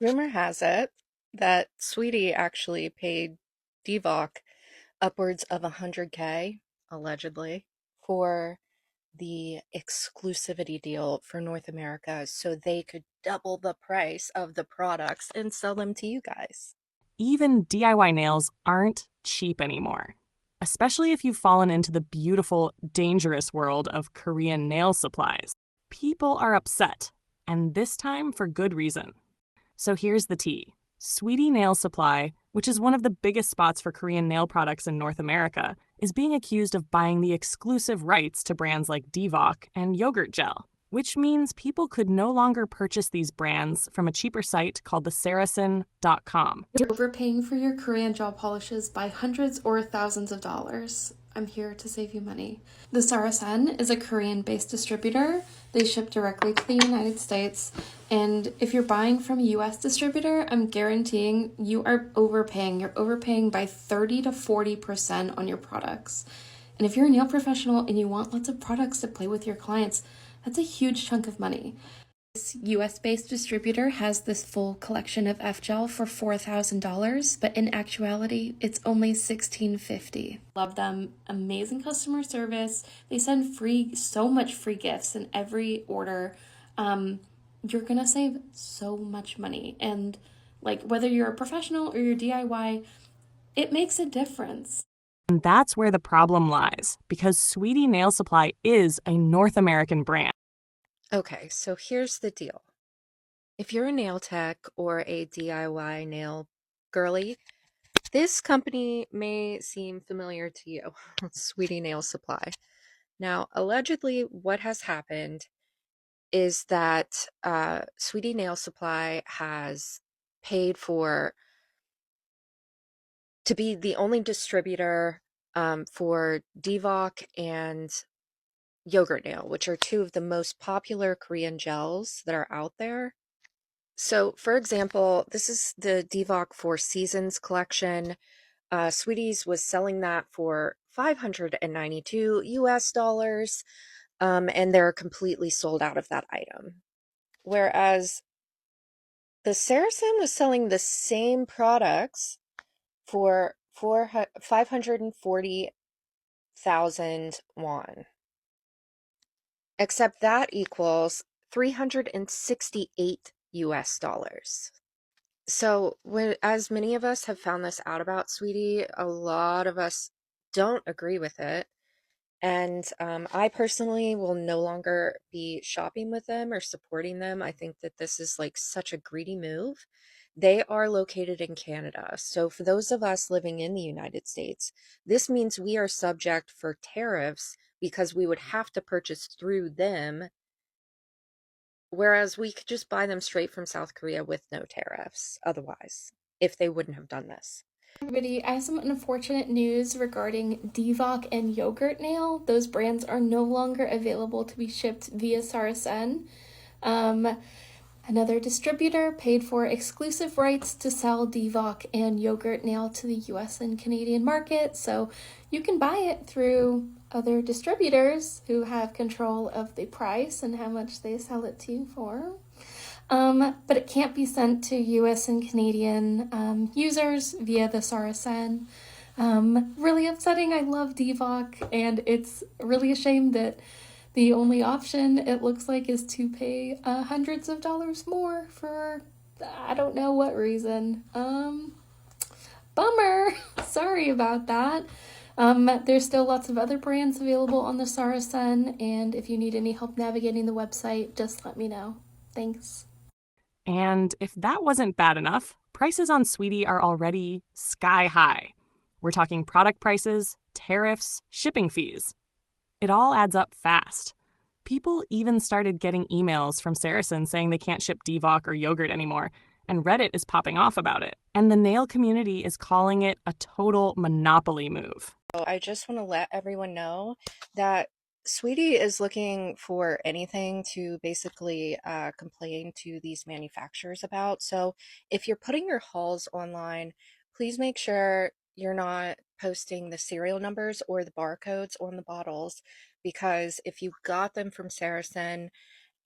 Rumor has it that Sweetie actually paid DVok upwards of 100K, allegedly, for the exclusivity deal for North America so they could double the price of the products and sell them to you guys. Even DIY nails aren't cheap anymore, especially if you've fallen into the beautiful, dangerous world of Korean nail supplies. People are upset, and this time for good reason. So here's the tea. Sweetie Nail Supply, which is one of the biggest spots for Korean nail products in North America, is being accused of buying the exclusive rights to brands like DVok and Yogurt Gel, which means people could no longer purchase these brands from a cheaper site called the Saracen.com. You're overpaying for your Korean gel polishes by hundreds or thousands of dollars. I'm here to save you money. The Saracen is a Korean-based distributor. They ship directly to the United States. And if you're buying from a US distributor, I'm guaranteeing you are overpaying. You're overpaying by 30 to 40% on your products. And if you're a nail professional and you want lots of products to play with your clients, that's a huge chunk of money. This US-based distributor has this full collection of F-Gel for $4,000, but in actuality, it's only $1,650. Love them. Amazing customer service. They send so much free gifts in every order. You're gonna save so much money. And like whether you're a professional or you're DIY, it makes a difference. And that's where the problem lies, because Sweetie Nail Supply is a North American brand. Okay, so here's the deal. If you're a nail tech or a DIY nail girly, this company may seem familiar to you, Sweetie Nail Supply. Now, allegedly, what has happened is that Sweetie Nail Supply has paid to be the only distributor for DVok and Yogurt Nail, which are two of the most popular Korean gels that are out there. So, for example, this is the DVok Four Seasons collection. Sweeties was selling that for 592 US dollars, and they're completely sold out of that item. Whereas the Saracen was selling the same products for 540,000 won, except that equals 368 US dollars. So, as many of us have found this out about Sweetie, a lot of us don't agree with it. And I personally will no longer be shopping with them or supporting them. I think that this is like such a greedy move. They are located in Canada. So, for those of us living in the United States, this means we are subject for tariffs because we would have to purchase through them, whereas we could just buy them straight from South Korea with no tariffs otherwise, if they wouldn't have done this. Everybody, I have some unfortunate news regarding DVok and Yogurt Nail. Those brands are no longer available to be shipped via Saracen. Another distributor paid for exclusive rights to sell DVok and Yogurt Nail to the US and Canadian market, so you can buy it through other distributors who have control of the price and how much they sell it to you for. But it can't be sent to US and Canadian users via the Saracen. Really upsetting. I love DVok, and it's really a shame that the only option, it looks like, is to pay hundreds of dollars more for I don't know what reason. Bummer. Sorry about that. There's still lots of other brands available on the Saracen, and if you need any help navigating the website, just let me know. Thanks. And if that wasn't bad enough, prices on Sweetie are already sky high. We're talking product prices, tariffs, shipping fees. It all adds up fast. People even started getting emails from Saracen saying they can't ship DVok or yogurt anymore, and Reddit is popping off about it. And the nail community is calling it a total monopoly move. So I just want to let everyone know that Sweetie is looking for anything to basically complain to these manufacturers about. So if you're putting your hauls online, please make sure you're not posting the serial numbers or the barcodes on the bottles, because if you got them from Saracen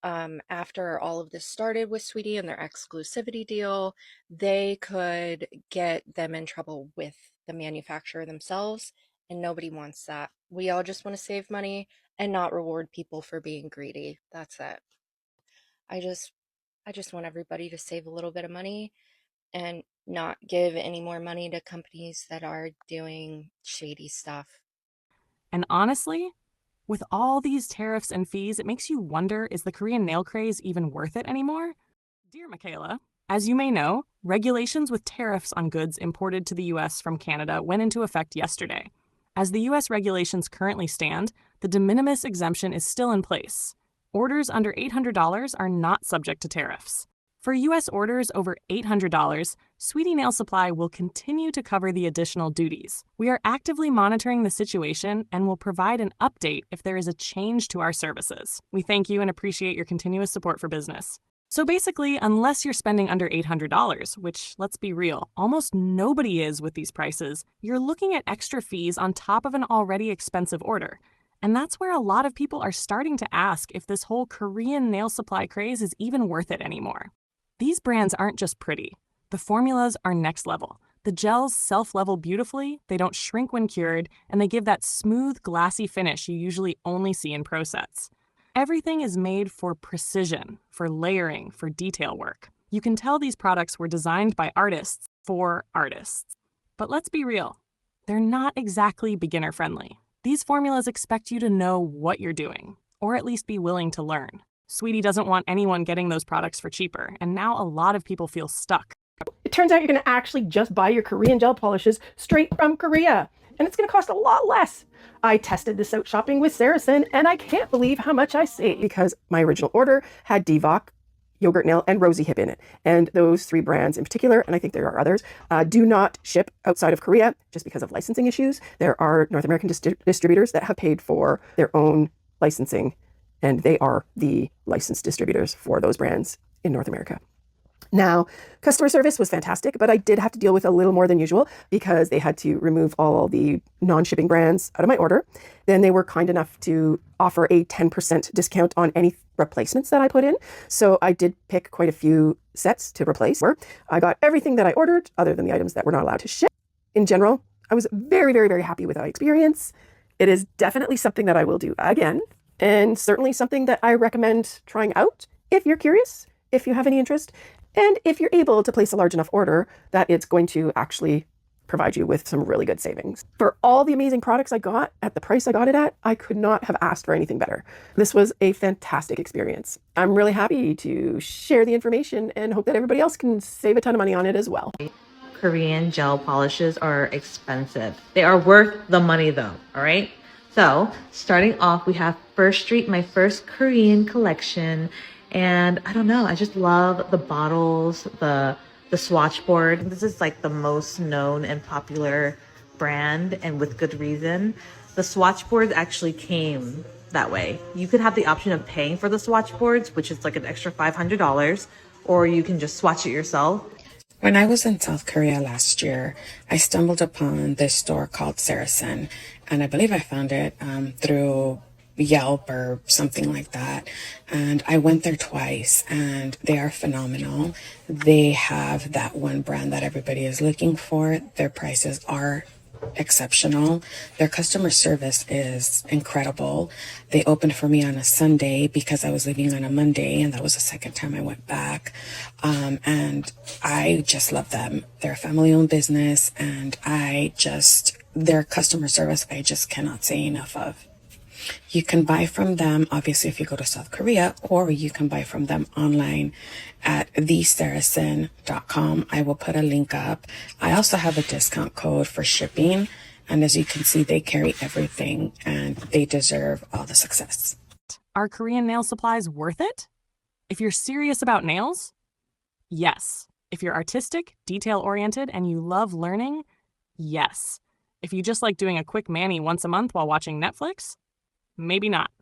after all of this started with Sweetie and their exclusivity deal, they could get them in trouble with the manufacturer themselves, and nobody wants that. We all just want to save money and not reward people for being greedy. That's it. I just I just want everybody to save a little bit of money and not give any more money to companies that are doing shady stuff. And honestly, with all these tariffs and fees, it makes you wonder, is the Korean nail craze even worth it anymore? Dear Michaela, as you may know, regulations with tariffs on goods imported to the US from Canada went into effect yesterday. As the US regulations currently stand, the de minimis exemption is still in place. Orders under $800 are not subject to tariffs. For US orders over $800, Sweetie Nail Supply will continue to cover the additional duties. We are actively monitoring the situation and will provide an update if there is a change to our services. We thank you and appreciate your continuous support for business. So basically, unless you're spending under $800, which, let's be real, almost nobody is with these prices, you're looking at extra fees on top of an already expensive order. And that's where a lot of people are starting to ask if this whole Korean nail supply craze is even worth it anymore. These brands aren't just pretty. The formulas are next level. The gels self-level beautifully, they don't shrink when cured, and they give that smooth, glassy finish you usually only see in pro sets. Everything is made for precision, for layering, for detail work. You can tell these products were designed by artists for artists. But let's be real, they're not exactly beginner-friendly. These formulas expect you to know what you're doing, or at least be willing to learn. Sweetie doesn't want anyone getting those products for cheaper, and now a lot of people feel stuck. It turns out you're going to actually just buy your Korean gel polishes straight from Korea, and it's going to cost a lot less. I tested this out shopping with Saracen, and I can't believe how much I saved because my original order had DVok, Yogurt Nail, and Rosy Hip in it. And those three brands in particular, and I think there are others, do not ship outside of Korea just because of licensing issues. There are North American distributors that have paid for their own licensing, and they are the licensed distributors for those brands in North America. Now, customer service was fantastic, but I did have to deal with a little more than usual because they had to remove all the non-shipping brands out of my order. Then they were kind enough to offer a 10% discount on any replacements that I put in. So I did pick quite a few sets to replace. I got everything that I ordered other than the items that were not allowed to ship. In general, I was very, very, very happy with my experience. It is definitely something that I will do again, and certainly something that I recommend trying out if you're curious, if you have any interest, and if you're able to place a large enough order that it's going to actually provide you with some really good savings. For all the amazing products I got at the price I got it at, I could not have asked for anything better. This was a fantastic experience. I'm really happy to share the information and hope that everybody else can save a ton of money on it as well. Korean gel polishes are expensive. They are worth the money though, all right? So starting off, we have First Street, my first Korean collection. And I don't know, I just love the bottles, the swatch board. This is like the most known and popular brand, and with good reason. The swatch boards actually came that way. You could have the option of paying for the swatch boards, which is like an extra $500, or you can just swatch it yourself. When I was in South Korea last year, I stumbled upon this store called Saracen, and I believe I found it through Yelp or something like that. And I went there twice, and they are phenomenal. They have that one brand that everybody is looking for. Their prices are exceptional. Their customer service is incredible. They opened for me on a Sunday because I was leaving on a Monday, and that was the second time I went back. And I just love them. They're a family-owned business, and their customer service, I just cannot say enough of. You can buy from them, obviously, if you go to South Korea, or you can buy from them online at thesaracen.com. I will put a link up. I also have a discount code for shipping. And as you can see, they carry everything, and they deserve all the success. Are Korean nail supplies worth it? If you're serious about nails, yes. If you're artistic, detail-oriented, and you love learning, yes. If you just like doing a quick mani once a month while watching Netflix, maybe not.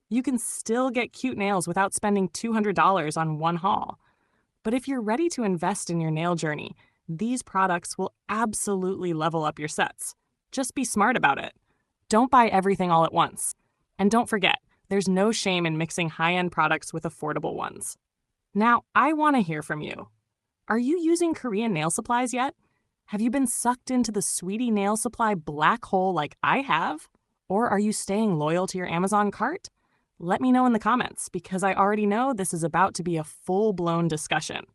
You can still get cute nails without spending $200 on one haul. But if you're ready to invest in your nail journey, these products will absolutely level up your sets. Just be smart about it. Don't buy everything all at once. And don't forget, There's no shame in mixing high-end products with affordable ones. Now, I want to hear from you. Are you using Korean nail supplies yet? Have you been sucked into the Sweetie nail supply black hole like I have? Or are you staying loyal to your Amazon cart? Let me know in the comments, because I already know this is about to be a full-blown discussion.